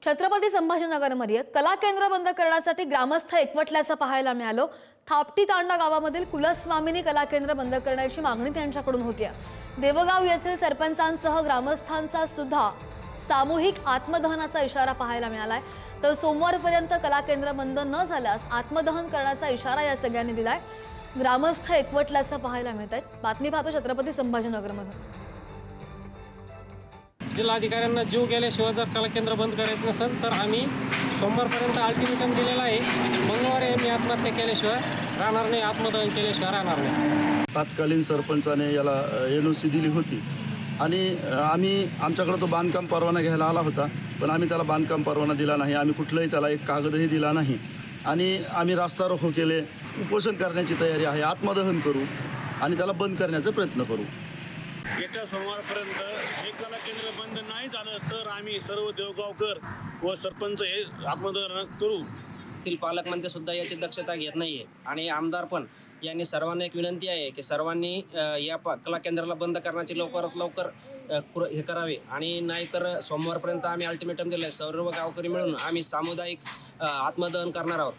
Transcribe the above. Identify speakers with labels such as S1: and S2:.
S1: छत्रपती संभाजीनगरमध्ये कला केंद्र बंद करण्यासाठी ग्रामस्थ एकवटल्याचं पाहायला मिळालं। थापटी तांडा गावामधील कुलस्वामिनी कला केंद्र बंद करण्याची मागणी त्यांच्याकडून होती। देवगाव येथील सरपंचांसह ग्रामस्थांचा सुद्धा सामूहिक आत्मदहनाचा इशारा पाहायला मिळालाय। तर सोमवारपर्यंत कला केंद्र बंद न झाल्यास आत्मदहन करण्याचा इशारा या सगळ्यांनी दिलाय। ग्रामस्थ एकवटल्याचं पाहायला मिळतंय। बातमी पाहतो छत्रपती संभाजीनगरमध्ये।
S2: जिल्हाधिकाऱ्यांना जीव गेल्याशिवाय जर कला केंद्र बंद करायचं नसेल तर आम्ही सोमवारपर्यंत अल्टिमेटम दिलेला आहे। मंगळवारी आम्ही आत्महत्या केल्याशिवाय राहणार नाही, आत्मदहन केल्याशिवाय राहणार नाही।
S3: तत्कालीन सरपंचाने याला NOC दिली होती आणि आमच्याकडे तो बांधकाम परवाना घ्यायला आला होता, पण आम्ही त्याला बांधकाम परवाना दिला नाही। आम्ही कुठलाही त्याला एक कागदही दिला नाही आणि आम्ही रास्ता रोको केले। उपोषण करण्याची तयारी आहे, आत्मदहन करू आणि त्याला बंद करण्याचा प्रयत्न करू।
S4: येत्या सोमवारपर्यंत हे कला केंद्र बंद नाही झालं तर आम्ही सर्व देवगावकर व सरपंच हे आत्मदहन करू।
S5: पालकमंत्री सुद्धा याची दक्षता घेत नाहीये आणि आमदार पण यांनी सर्वांना एक विनंती आहे की सर्वांनी या कला केंद्राला बंद करण्याची लवकरात लवकर हे करावे आणि नाहीतर सोमवारपर्यंत आम्ही अल्टिमेटम दिले। सर्व गावकरी मिळून आम्ही सामुदायिक आत्मदहन करणार आहोत।